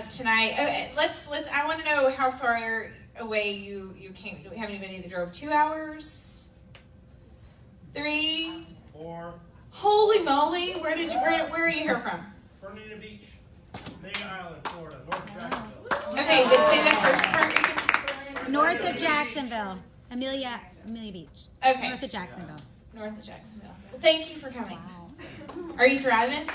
Tonight. I want to know how far away you came. Do we have anybody that drove 2 hours? 3? 4. Holy moly! Where are you here from? Bernina Beach, Main Island, Florida, north of Jacksonville. Okay, but say the first part. North of Jacksonville, Amelia Beach. Okay. North of Jacksonville. North of Jacksonville. Well, thank you for coming. Are you thriving?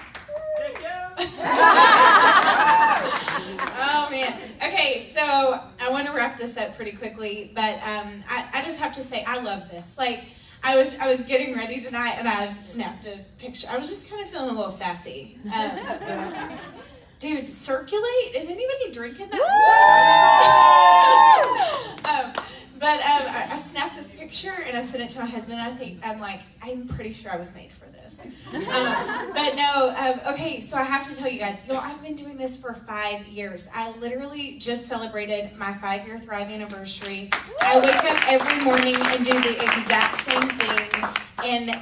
Oh man. Okay, so I want to wrap this up pretty quickly, but I just have to say I love this. Like I was getting ready tonight and I snapped a picture. I was just kind of feeling a little sassy. Dude, circulate? Is anybody drinking that stuff? But I snapped this picture and I sent it to my husband. I'm pretty sure I was made for this. But no, okay, so I have to tell you guys, I've been doing this for 5 years. I literally just celebrated my 5-year Thrive anniversary. I wake up every morning and do the exact same thing. And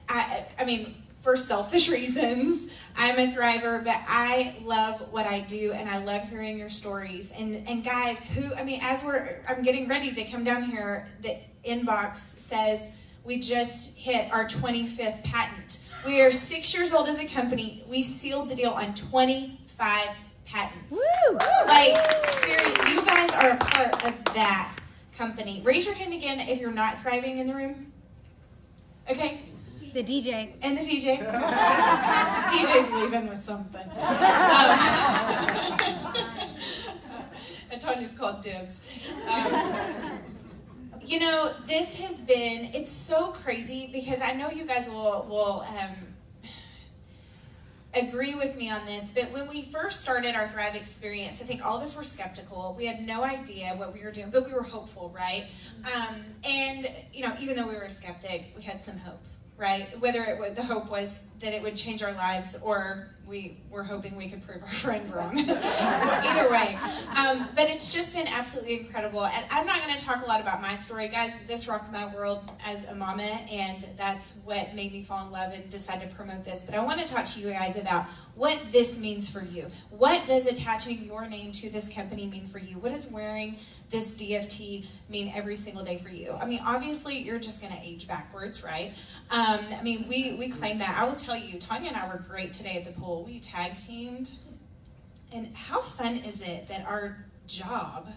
I mean, for selfish reasons, I'm a thriver, but I love what I do and I love hearing your stories. And guys, I'm getting ready to come down here, the inbox says we just hit our 25th patent. We are 6 years old as a company. We sealed the deal on 25 patents. Woo! Like, seriously, you guys are a part of that company. Raise your hand again if you're not thriving in the room. Okay. The DJ. And the DJ. The DJ's leaving with something. And Tanya's called dibs. This has been, it's so crazy because I know you guys will agree with me on this, but when we first started our Thrive experience, I think all of us were skeptical. We had no idea what we were doing, but we were hopeful, right? And even though we were a skeptic, we had some hope. Right? Whether the hope was that it would change our lives or we were hoping we could prove our friend wrong. Either way. But it's just been absolutely incredible. And I'm not going to talk a lot about my story. Guys, this rocked my world as a mama, and that's what made me fall in love and decide to promote this. But I want to talk to you guys about what this means for you. What does attaching your name to this company mean for you? What does wearing this DFT mean every single day for you? I mean, obviously, you're just going to age backwards, right? We claim that. I will tell you, Tanya and I were great today at the pool. We tag teamed. And how fun is it that our job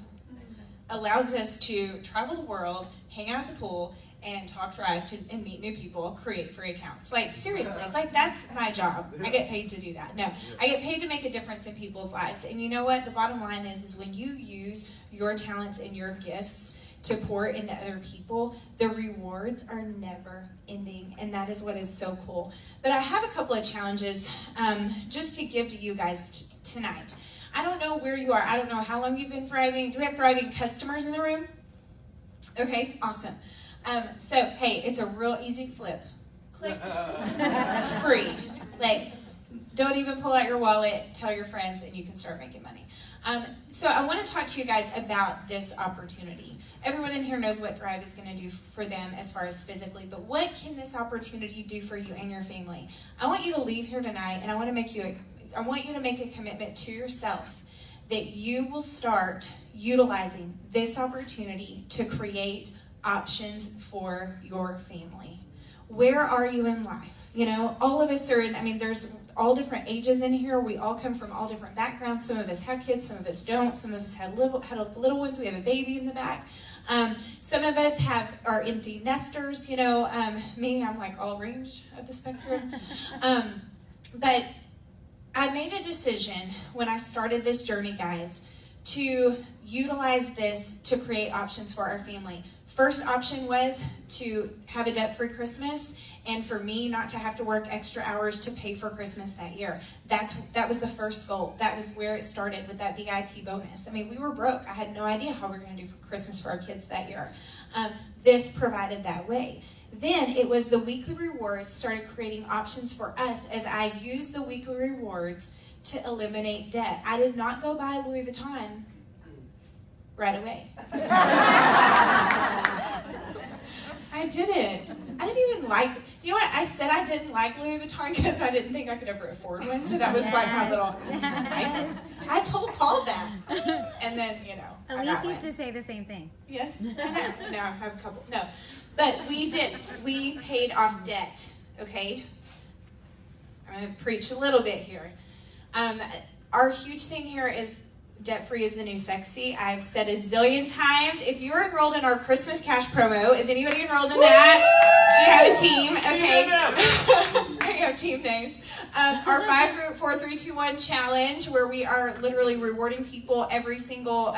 allows us to travel the world, hang out at the pool, and talk Thrive and meet new people, create free accounts. Like, seriously, that's my job. I get paid to do that. No, I get paid to make a difference in people's lives. And you know what? The bottom line is when you use your talents and your gifts to pour into other people, the rewards are never ending, and that is what is so cool. But I have a couple of challenges just to give to you guys tonight. I don't know where you are. I don't know how long you've been thriving. Do we have thriving customers in the room? Okay, awesome. So, hey, it's a real easy flip. Click. Free. Like, don't even pull out your wallet, tell your friends, and you can start making money. So I want to talk to you guys about this opportunity. Everyone in here knows what Thrive is going to do for them as far as physically, but what can this opportunity do for you and your family? I want you to leave here tonight, and I want you to make a commitment to yourself that you will start utilizing this opportunity to create options for your family. Where are you in life? All of us are there's all different ages in here. We all come from all different backgrounds. Some of us have kids, some of us don't. Some of us had little ones. We have a baby in the back. Some of us are empty nesters. Me, I'm like all range of the spectrum. But I made a decision when I started this journey, guys, to utilize this to create options for our family. First option was to have a debt-free Christmas, and for me not to have to work extra hours to pay for Christmas that year. That was the first goal. That was where it started with that VIP bonus. We were broke. I had no idea how we were going to do for Christmas for our kids that year. This provided that way. Then it was the weekly rewards started creating options for us as I used the weekly rewards to eliminate debt. I did not go buy Louis Vuitton right away. I didn't. I didn't even like, I said I didn't like Louis Vuitton because I didn't think I could ever afford one. So that was like my little, I like it. hold that. And then, you know, Elise used to say the same thing. Yes, I know. No, I have a couple. No, but we did. We paid off debt. Okay, I'm gonna preach a little bit here. Our huge thing here is debt-free is the new sexy. I've said a zillion times. If you're enrolled in our Christmas cash promo, is anybody enrolled in that? Do you have a team? Okay. I have team names. Our 5, 4, 3, 2, 1 challenge, where we are literally rewarding people every single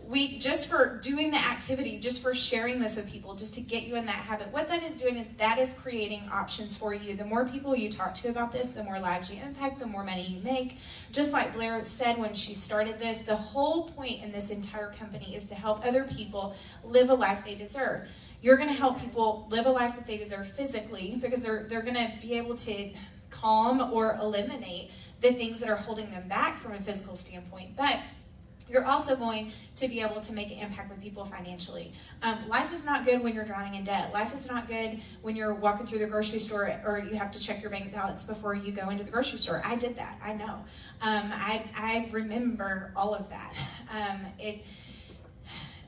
week just for doing the activity, just for sharing this with people, just to get you in that habit. What that is doing is that is creating options for you. The more people you talk to about this, the more lives you impact, the more money you make. Just like Blair said when she started this, the whole point in this entire company is to help other people live a life they deserve. You're going to help people live a life that they deserve physically, because they're going to be able to calm or eliminate the things that are holding them back from a physical standpoint. But you're also going to be able to make an impact with people financially. Life is not good when you're drowning in debt. Life is not good when you're walking through the grocery store or you have to check your bank balance before you go into the grocery store. I did that. I know. I remember all of that.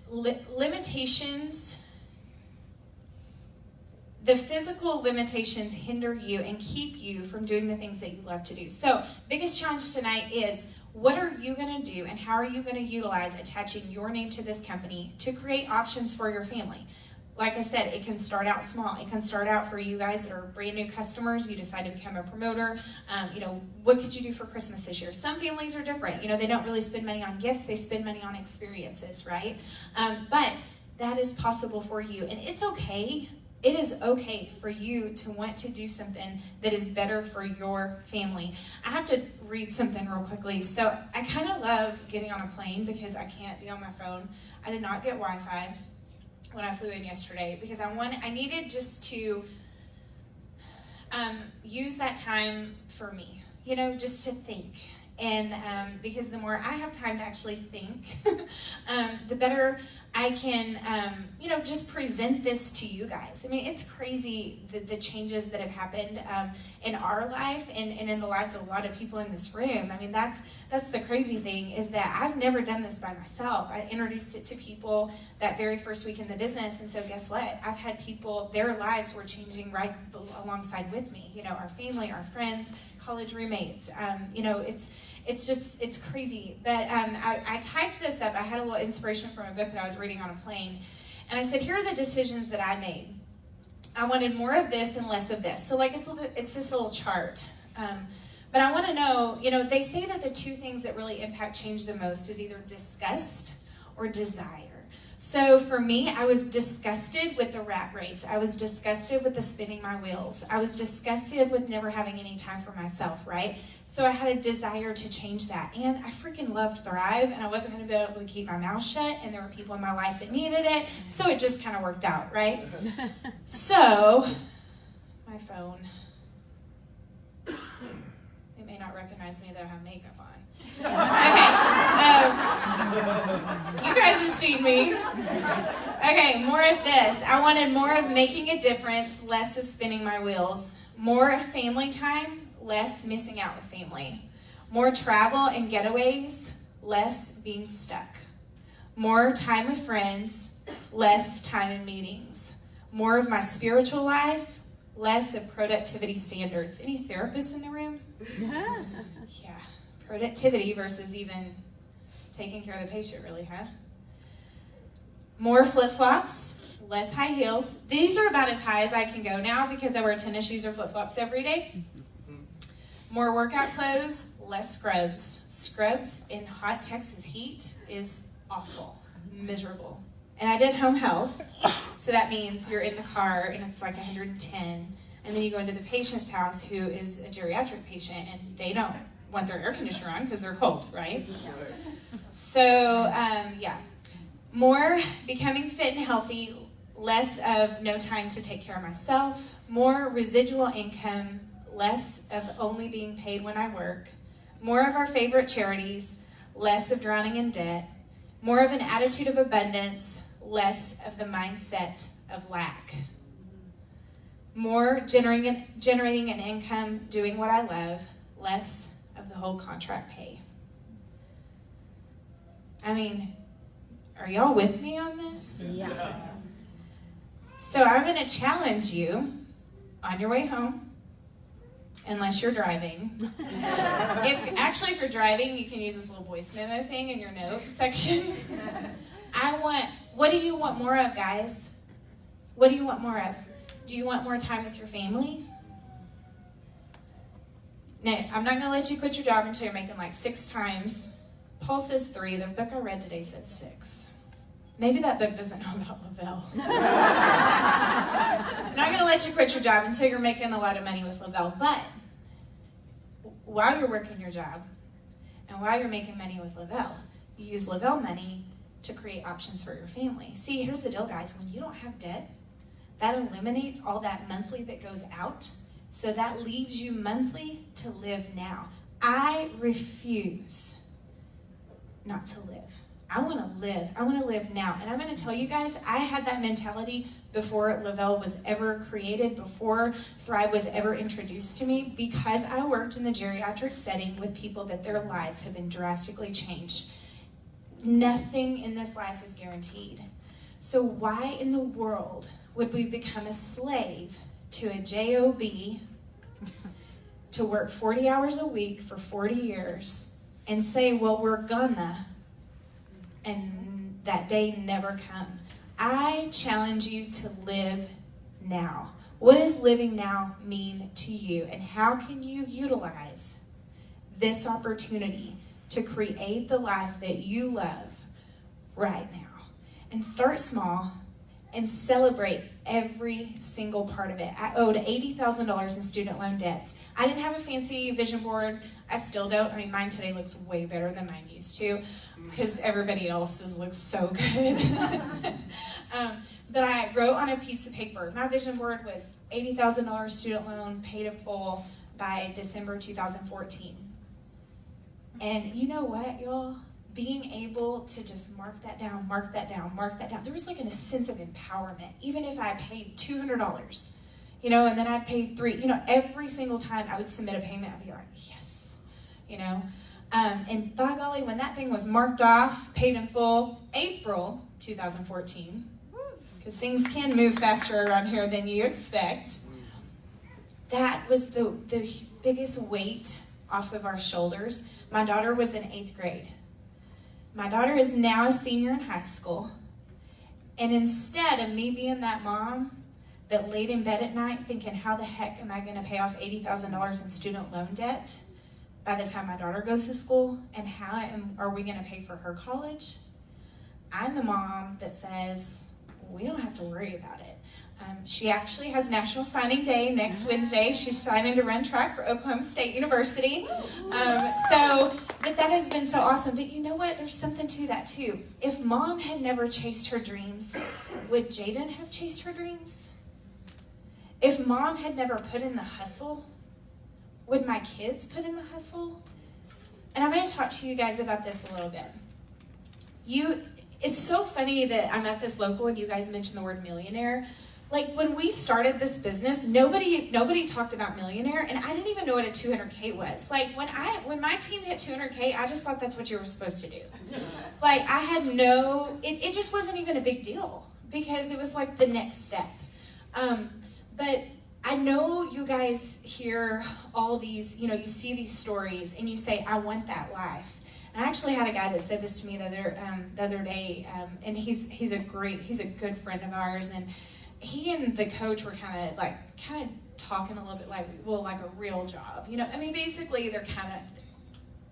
Limitations. The physical limitations hinder you and keep you from doing the things that you love to do. So, biggest challenge tonight is, what are you going to do and how are you going to utilize attaching your name to this company to create options for your family? Like I said, it can start out small. It can start out for you guys that are brand new customers. You decide to become a promoter. What could you do for Christmas this year? Some families are different. They don't really spend money on gifts. They spend money on experiences, right? But that is possible for you, and it's okay. It is okay for you to want to do something that is better for your family. I have to read something real quickly. So I kind of love getting on a plane because I can't be on my phone. I did not get Wi-Fi when I flew in yesterday because I needed just to use that time for me, just to think. And because the more I have time to actually think, the better I can, just present this to you guys. I mean, it's crazy the changes that have happened in our life and in the lives of a lot of people in this room. I mean, that's the crazy thing, is that I've never done this by myself. I introduced it to people that very first week in the business, and so guess what? I've had people, their lives were changing right alongside with me. Our family, our friends, college roommates. It's crazy. But I typed this up. I had a little inspiration from a book that I was reading on a plane. And I said, here are the decisions that I made. I wanted more of this and less of this. So it's this little chart. But I want to know, they say that the two things that really impact change the most is either disgust or desire. So for me, I was disgusted with the rat race. I was disgusted with the spinning my wheels. I was disgusted with never having any time for myself, right? So I had a desire to change that. And I freaking loved Thrive, and I wasn't going to be able to keep my mouth shut, and there were people in my life that needed it. So it just kind of worked out, right? So, my phone. It may not recognize me that I have makeup on. Okay, you guys have seen me. Okay, more of this. I wanted more of making a difference, less of spinning my wheels. More of family time, less missing out with family. More travel and getaways, less being stuck. More time with friends, less time in meetings. More of my spiritual life, less of productivity standards. Any therapists in the room? Yeah. Productivity versus even taking care of the patient, really, huh? More flip-flops, less high heels. These are about as high as I can go now because I wear tennis shoes or flip-flops every day. More workout clothes, less scrubs. Scrubs in hot Texas heat is awful, miserable. And I did home health, so that means you're in the car and it's like 110, and then you go into the patient's house who is a geriatric patient, and they don't want their air conditioner on because they're cold, right? So, more becoming fit and healthy, less of no time to take care of myself, more residual income, less of only being paid when I work, more of our favorite charities, less of drowning in debt, more of an attitude of abundance, less of the mindset of lack, more generating an income, doing what I love, less of the whole contract pay. I mean, are y'all with me on this? Yeah. So I'm going to challenge you on your way home, unless you're driving. If you're driving, you can use this little voice memo thing in your note section. What do you want more of, guys? What do you want more of? Do you want more time with your family? No, I'm not going to let you quit your job until you're making like 6 times. Paul says 3. The book I read today said 6. Maybe that book doesn't know about Le-Vel. I'm not going to let you quit your job until you're making a lot of money with Le-Vel. But while you're working your job and while you're making money with Le-Vel, you use Le-Vel money to create options for your family. See, here's the deal, guys. When you don't have debt, that eliminates all that monthly that goes out. So that leaves you monthly to live now. I refuse not to live. I want to live. I want to live now. And I'm going to tell you guys, I had that mentality before Le-Vel was ever created, before Thrive was ever introduced to me, because I worked in the geriatric setting with people that their lives have been drastically changed. Nothing in this life is guaranteed. So why in the world would we become a slave to a job to work 40 hours a week for 40 years and say, well, we're gonna, and that day never come? I challenge you to live now. What does living now mean to you, and how can you utilize this opportunity to create the life that you love right now? And start small and celebrate every single part of it. I owed $80,000 in student loan debts. I didn't have a fancy vision board. I still don't. I mean, mine today looks way better than mine used to because everybody else's looks so good. But I wrote on a piece of paper. My vision board was $80,000 student loan, paid in full by December 2014. And you know what, y'all? Being able to just mark that down, mark that down, mark that down. There was like a sense of empowerment. Even if I paid $200, and then I'd pay $3, every single time I would submit a payment, I'd be like, yes, and by golly, when that thing was marked off, paid in full, April 2014, because things can move faster around here than you expect, that was the biggest weight off of our shoulders. My daughter was in 8th grade. My daughter is now a senior in high school. And instead of me being that mom that laid in bed at night thinking, how the heck am I going to pay off $80,000 in student loan debt by the time my daughter goes to school? And are we going to pay for her college? I'm the mom that says, we don't have to worry about it. She actually has National Signing Day next Wednesday. She's signing to run track for Oklahoma State University. But that has been so awesome. But you know what? There's something to that too. If mom had never chased her dreams, would Jaden have chased her dreams? If mom had never put in the hustle, would my kids put in the hustle? And I'm going to talk to you guys about this a little bit. It's so funny that I'm at this local and you guys mentioned the word millionaire. Like when we started this business, nobody talked about millionaire, and I didn't even know what a 200K was. Like when my team hit 200K, I just thought that's what you were supposed to do. Like I had it just wasn't even a big deal because it was like the next step. But I know you guys hear all these, you see these stories and you say, I want that life. And I actually had a guy that said this to me the other day, and he's a good friend of ours, and he and the coach were kind of talking a little bit like a real job. I mean, basically they're kind of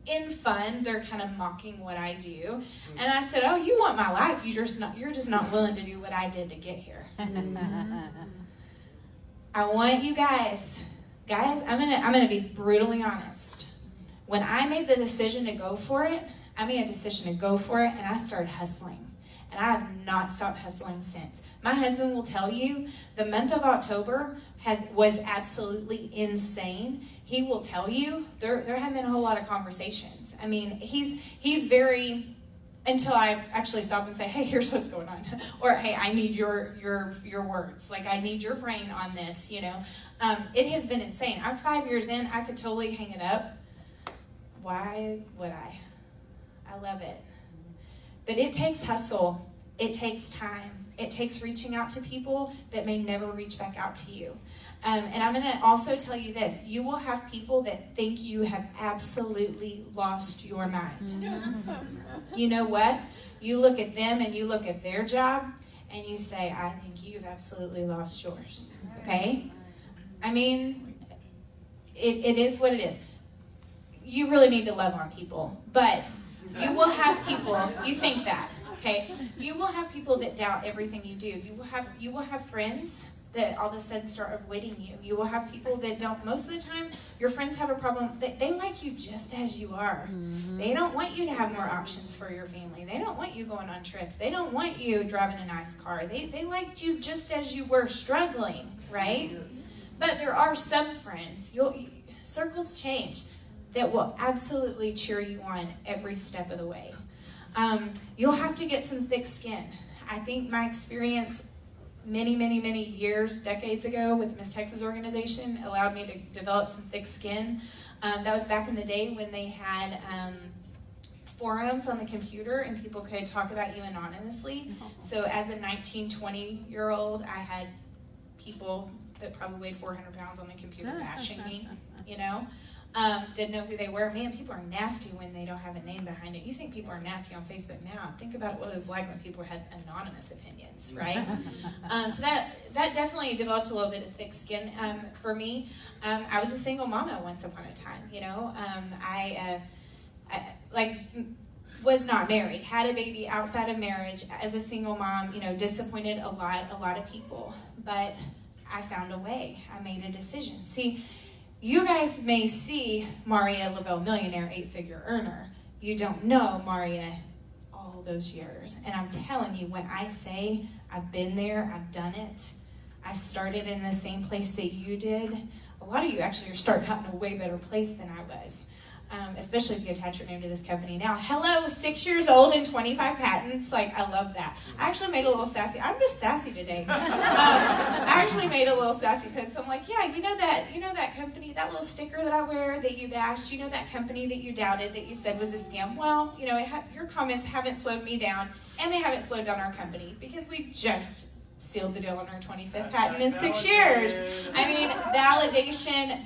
in fun. They're kind of mocking what I do. And I said, oh, you want my life. You're just not willing to do what I did to get here. I want you guys, I'm gonna be brutally honest. When I made the decision to go for it, and I started hustling. And I have not stopped hustling since. My husband will tell you the month of October was absolutely insane. He will tell you there haven't been a whole lot of conversations. I mean, he's very, until I actually stop and say, hey, here's what's going on. Or, hey, I need your words. Like, I need your brain on this, It has been insane. I'm 5 years in. I could totally hang it up. Why would I? I love it. But it takes hustle. It takes time. It takes reaching out to people that may never reach back out to you. And I'm going to also tell you this. You will have people that think you have absolutely lost your mind. You know what? You look at them and you look at their job and you say, I think you've absolutely lost yours. Okay? I mean, it is what it is. You really need to love on people. But you will have people, you think that, okay? You will have people that doubt everything you do. You will have friends that all of a sudden start avoiding you. You will have people that don't. Most of the time, your friends have a problem. They like you just as you are. They don't want you to have more options for your family. They don't want you going on trips. They don't want you driving a nice car. They liked you just as you were, struggling, right? But there are some friends, circles change, that will absolutely cheer you on every step of the way. You'll have to get some thick skin. I think my experience many years, decades ago with the Miss Texas organization allowed me to develop some thick skin. That was back in the day when they had forums on the computer and people could talk about you anonymously. So as a 19, 20-year-old, I had people that probably weighed 400 pounds on the computer bashing me, you know. Didn't know who they were. Man, people are nasty when they don't have a name behind it. You think people are nasty on Facebook now. Think about what it was like when people had anonymous opinions, right? So that definitely developed a little bit of thick skin for me. I was a single mama once upon a time, you know. I was not married, had a baby outside of marriage as a single mom, you know, disappointed a lot of people. But I found a way. I made a decision. See, you guys may see Mauria Le-Vel millionaire, 8-figure earner. You don't know Mauria all those years. And I'm telling you, when I say I've been there, I've done it, I started in the same place that you did. A lot of you actually are starting out in a way better place than I was. Especially if you attach your name to this company now. Hello, 6 years old and 25 patents. Like, I love that. I actually made a little sassy. I'm just sassy today. I actually made a little sassy post. I'm like, yeah, you know that company, that little sticker that I wear that you bashed, you know that company that you doubted, that you said was a scam? Well, you know, your comments haven't slowed me down, and they haven't slowed down our company, because we just sealed the deal on our 25th patent in 6 years. I mean, validation.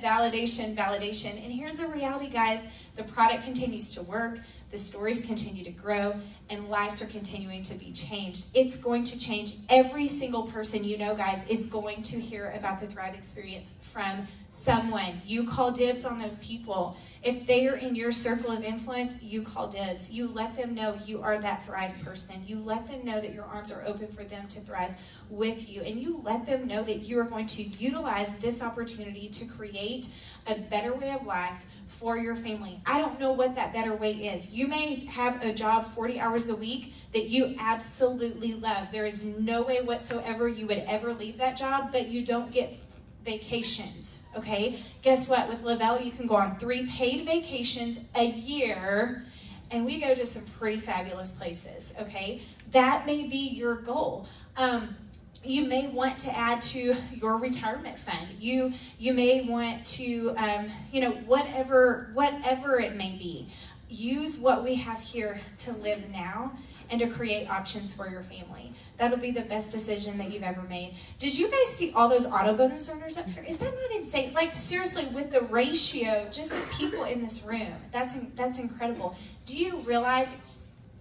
And here's the reality, guys. The product continues to work, the stories continue to grow, and lives are continuing to be changed. It's going to change. Every single person you know, guys, is going to hear about the Thrive experience from someone. You call dibs on those people. If they are in your circle of influence, you call dibs. You let them know you are that Thrive person. You let them know that your arms are open for them to thrive with you. And you let them know that you are going to utilize this opportunity to create a better way of life for your family. I don't know what that better way is. You may have a job 40 hours a week that you absolutely love. There is no way whatsoever you would ever leave that job, but you don't get vacations, okay? Guess what? With Le-Vel, you can go on 3 paid vacations a year, and we go to some pretty fabulous places, okay? That may be your goal. You may want to add to your retirement fund. You may want to, you know, whatever it may be. Use what we have here to live now and to create options for your family. That'll be the best decision that you've ever made. Did you guys see all those auto bonus earners up here? Is that not insane? Like, seriously, with the ratio, just of people in this room, that's incredible. Do you realize?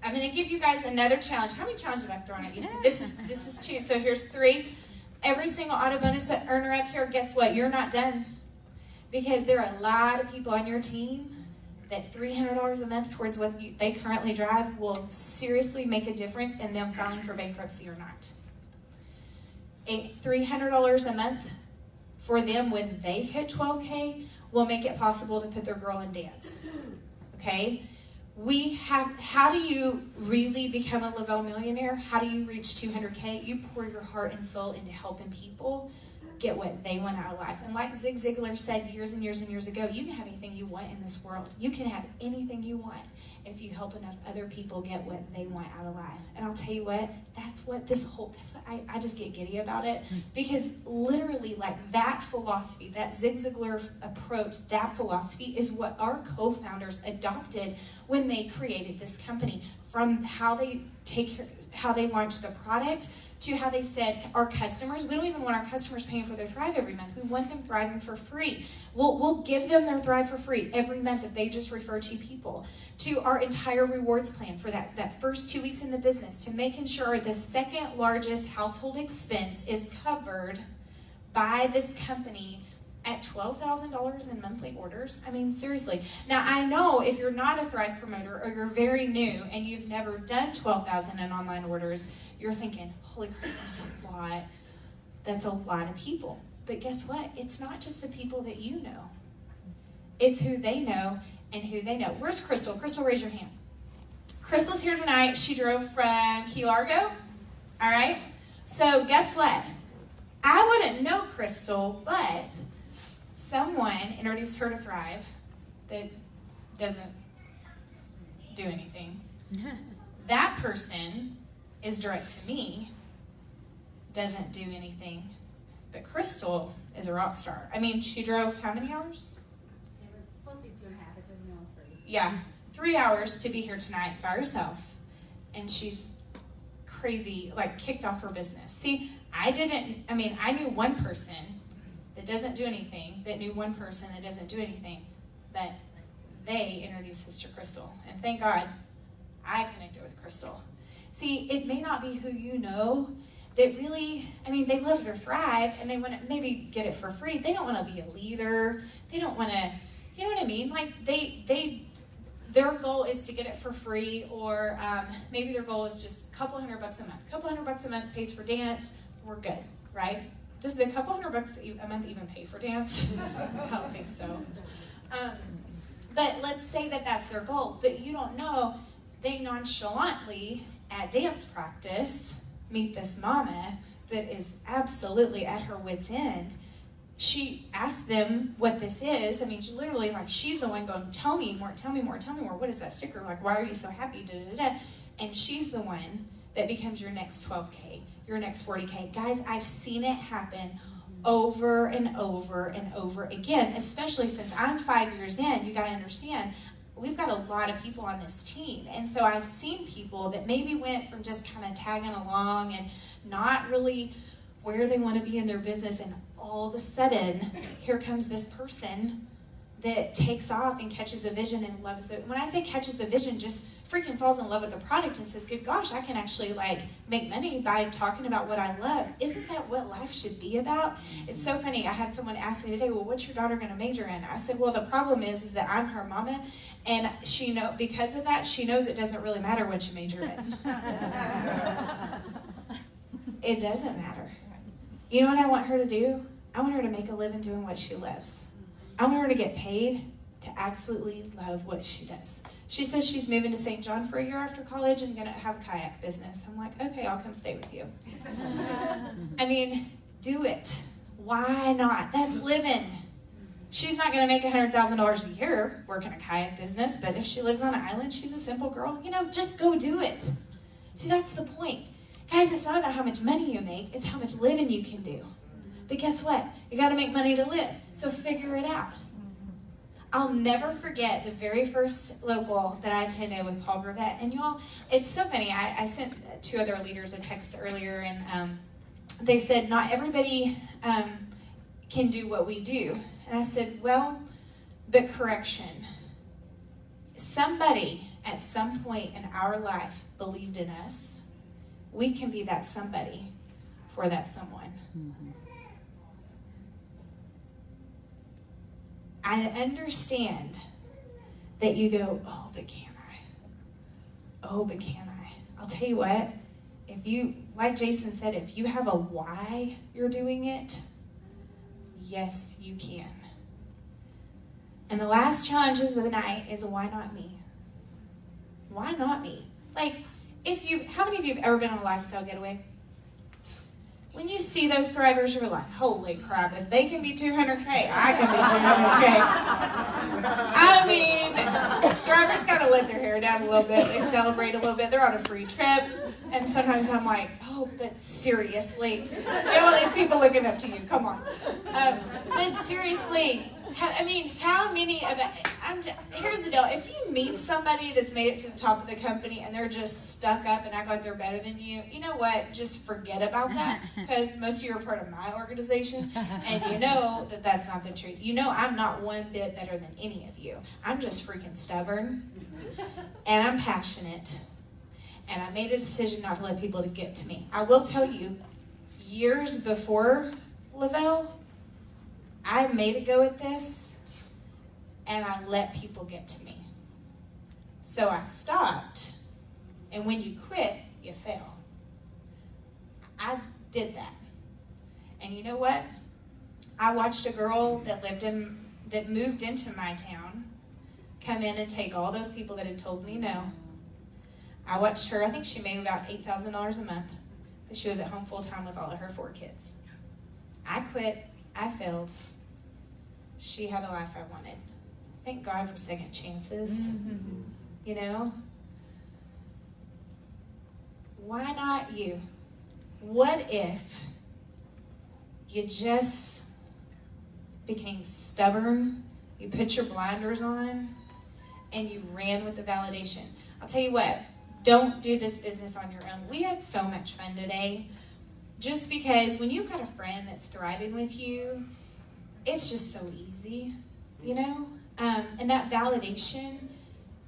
I'm going to give you guys another challenge. How many challenges have I thrown at you? This is 2. So here's 3. Every single auto bonus earner up here, guess what? You're not done. Because there are a lot of people on your team that $300 a month towards what they currently drive will seriously make a difference in them filing for bankruptcy or not. $300 a month for them when they hit 12K will make it possible to put their girl in dance. Okay? How do you really become a Le-Vel millionaire? How do you reach 200K? You pour your heart and soul into helping people get what they want out of life. And like Zig Ziglar said years and years and years ago, you can have anything you want in this world. You can have anything you want if you help enough other people get what they want out of life. And I'll tell you what, that's what I just get giddy about it, because literally like that philosophy, that Zig Ziglar approach, that philosophy is what our co-founders adopted when they created this company. From how they launched the product to how they said our customers, we don't even want our customers paying for their Thrive every month. We want them thriving for free. We'll give them their Thrive for free every month if they just refer 2 people. To our entire rewards plan for that first 2 weeks in the business, to making sure the second largest household expense is covered by this company at $12,000 in monthly orders. I mean, seriously. Now, I know if you're not a Thrive promoter or you're very new and you've never done 12,000 in online orders, you're thinking, holy crap, that's a lot. That's a lot of people. But guess what? It's not just the people that you know. It's who they know and who they know. Where's Crystal? Crystal, raise your hand. Crystal's here tonight. She drove from Key Largo. All right? So guess what? I wouldn't know Crystal, but someone introduced her to Thrive that doesn't do anything. That person is direct to me, doesn't do anything. But Crystal is a rock star. I mean, she drove how many hours? It was supposed to be 2.5, it took me almost 3. Yeah, 3 hours to be here tonight by herself. And she's crazy, like kicked off her business. See, I knew one person that doesn't do anything, that knew one person that doesn't do anything, but they introduced Sister Crystal. And thank God I connected with Crystal. See, it may not be who you know that really, they love their Thrive and they want to maybe get it for free. They don't want to be a leader. They don't want to, you know what I mean? Like their goal is to get it for free, or maybe their goal is just a couple $100 a month. A couple $100 a month pays for dance, we're good, right? Does the couple $100 a month even pay for dance? I don't think so. But let's say that that's their goal, but you don't know, they nonchalantly at dance practice meet this mama that is absolutely at her wit's end. She asks them what this is. She literally, she's the one going, tell me more, tell me more, tell me more. What is that sticker? Why are you so happy? Da, da, da. And she's the one that becomes your next 12K, your next 40K. Guys, I've seen it happen over and over and over again, especially since I'm 5 years in. You got to understand, we've got a lot of people on this team. And so I've seen people that maybe went from just kind of tagging along and not really where they want to be in their business, and all of a sudden, here comes this person that takes off and catches the vision and loves it. When I say catches the vision, just freaking falls in love with the product and says, good gosh, I can actually make money by talking about what I love. Isn't that what life should be about? It's so funny. I had someone ask me today, well, what's your daughter going to major in? I said, well, the problem is that I'm her mama, and because of that, she knows it doesn't really matter what you major in. It doesn't matter. You know what I want her to do? I want her to make a living doing what she loves. I want her to get paid to absolutely love what she does. She says she's moving to St. John for a year after college and going to have a kayak business. I'm like, okay, I'll come stay with you. Do it. Why not? That's living. She's not going to make $100,000 a year working a kayak business, but if she lives on an island, she's a simple girl. Just go do it. See, that's the point. Guys, it's not about how much money you make, it's how much living you can do. But guess what? You got to make money to live, so figure it out. I'll never forget the very first local that I attended with Paul Gravett. And y'all, it's so funny. I sent 2 other leaders a text earlier, and they said, not everybody can do what we do. And I said, well, but correction. Somebody at some point in our life believed in us. We can be that somebody for that someone. Mm-hmm. I understand that you go, oh, but can I? Oh, but can I? I'll tell you what, if you, like Jason said, if you have a why you're doing it, yes, you can. And the last challenge of the night is, why not me? Why not me? How many of you have ever been on a lifestyle getaway? When you see those thrivers, you're like, holy crap, if they can be 200K, I can be 200K. I mean, thrivers kind of let their hair down a little bit. They celebrate a little bit. They're on a free trip. And sometimes I'm like, oh, but seriously. You have all these people looking up to you. Come on. But seriously, how many of it? Here's the deal. If you meet somebody that's made it to the top of the company and they're just stuck up and act like they're better than you, you know what? Just forget about that, because most of you are part of my organization, and you know that that's not the truth. You know I'm not one bit better than any of you. I'm just freaking stubborn, and I'm passionate, and I made a decision not to let people get to me. I will tell you, years before Le-Vel, I made a go at this, and I let people get to me. So I stopped, and when you quit, you fail. I did that. And you know what? I watched a girl that moved into my town come in and take all those people that had told me no. I watched her. I think she made about $8,000 a month, but she was at home full-time with all of her 4 kids. I quit. I failed. She had a life I wanted. Thank God for second chances. You know? Why not you? What if you just became stubborn, you put your blinders on, and you ran with the validation? I'll tell you what, don't do this business on your own. We had so much fun today, just because when you've got a friend that's thriving with you, it's just so easy, you know? And that validation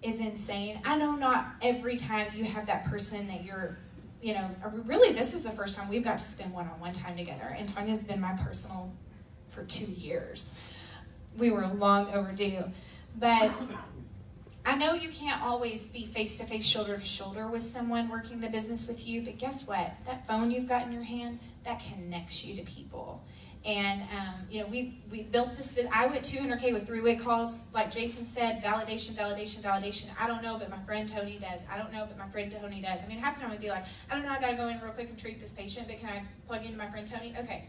is insane. I know not every time you have that person that you're, you know, really this is the first time we've got to spend one-on-one time together, and Tanya's been my personal for 2 years. We were long overdue. But I know you can't always be face-to-face, shoulder-to-shoulder with someone working the business with you, but guess what? That phone you've got in your hand, that connects you to people. And, you know, we built this business. I went 200K with 3-way calls. Like Jason said, validation, validation, validation. I don't know, but my friend Tony does. I don't know, but my friend Tony does. I mean, half the time I'd be like, I don't know, I got to go in real quick and treat this patient, but can I plug into my friend Tony? Okay.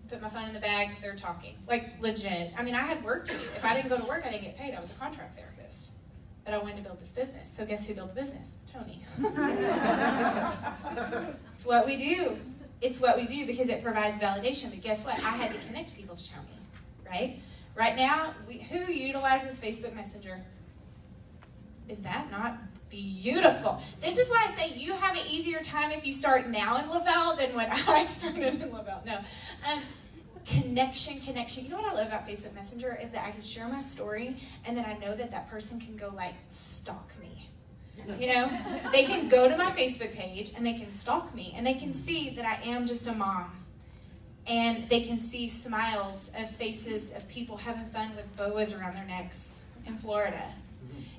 Put my phone in the bag, they're talking. Like, legit. I mean, I had work to do. If I didn't go to work, I didn't get paid. I was a contract therapist. But I wanted to build this business. So guess who built the business? Tony. It's what we do. It's what we do because it provides validation. But guess what? I had to connect people to Tony, right? Right now, who utilizes Facebook Messenger? Is that not beautiful? This is why I say you have an easier time if you start now in Le-Vel than when I started in Le-Vel. No. Connection. You know what I love about Facebook Messenger is that I can share my story, and then I know that that person can go, like, stalk me. You know, they can go to my Facebook page and they can stalk me, and they can see that I am just a mom, and they can see smiles of faces of people having fun with boas around their necks in Florida.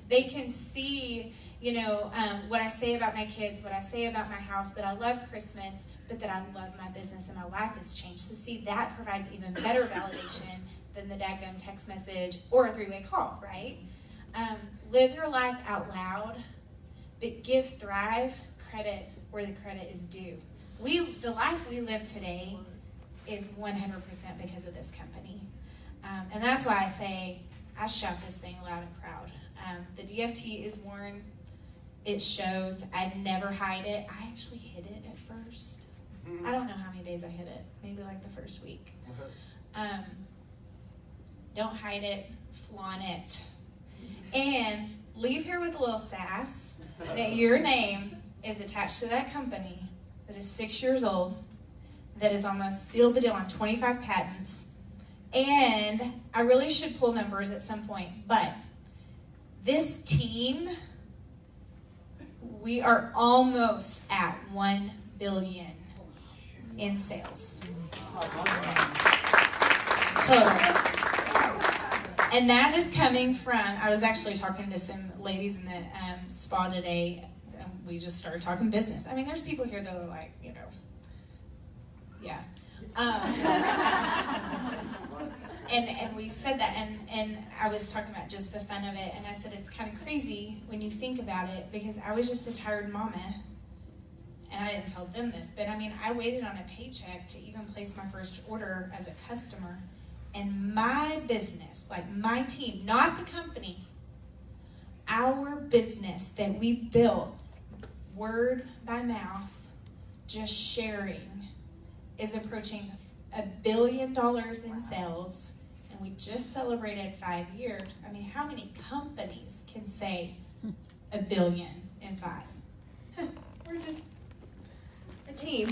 They can see, you know, what I say about my kids, what I say about my house, that I love Christmas, but that I love my business and my life has changed. So see, that provides even better validation than the daggum text message or a 3-way call, right? Live your life out loud, but give Thrive credit where the credit is due. The life we live today is 100% because of this company. And that's why I say, I shout this thing loud and proud. The DFT is worn. It shows. I never hide it. I actually hid it at first. I don't know how many days I hid it. Maybe like the first week. Don't hide it. Flaunt it. And leave here with a little sass that your name is attached to that company that is 6 years old, that has almost sealed the deal on 25 patents. And I really should pull numbers at some point, but this team, we are almost at 1 billion in sales. Total. And that is coming from, I was actually talking to some ladies in the spa today. We just started talking business. I mean, there's people here that are like, you know, yeah. And we said that, and I was talking about just the fun of it, and I said it's kind of crazy when you think about it, because I was just a tired mama, and I didn't tell them this, but I mean, I waited on a paycheck to even place my first order as a customer. And my business, like my team, not the company, our business that we built word by mouth, just sharing, is approaching $1 billion in sales. And we just celebrated 5 years. I mean, how many companies can say $1 billion in 5? We're just a team.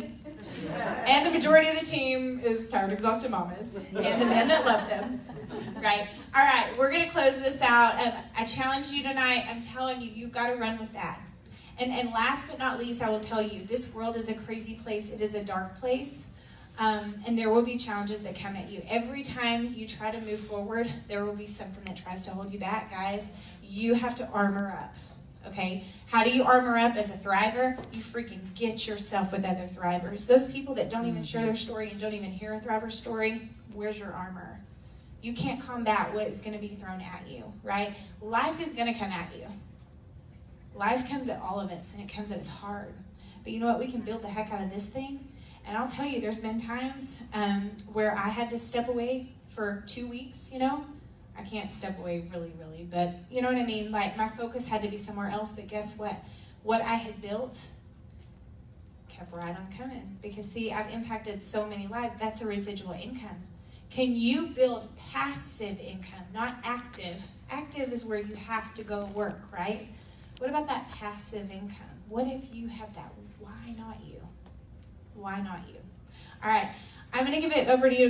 And the majority of the team is tired, exhausted mamas and the men that love them, right? All right, we're going to close this out. I challenge you tonight. I'm telling you, you've got to run with that. And last but not least, I will tell you, this world is a crazy place. It is a dark place. And there will be challenges that come at you. Every time you try to move forward, there will be something that tries to hold you back, guys. You have to armor up. Okay, how do you armor up as a thriver? You freaking get yourself with other thrivers. Those people that don't even share their story and don't even hear a thriver's story, where's your armor? You can't combat what is going to be thrown at you, right? Life is going to come at you. Life comes at all of us, and it comes at us hard. But you know what? We can build the heck out of this thing. And I'll tell you, there's been times where I had to step away for 2 weeks, you know? I can't step away really, but you know what I mean? Like, my focus had to be somewhere else, but guess what? What I had built kept right on coming. Because, see, I've impacted so many lives. That's a residual income. Can you build passive income, not active? Active is where you have to go work, right? What about that passive income? What if you have that? Why not you? Why not you? All right, I'm going to give it over to you.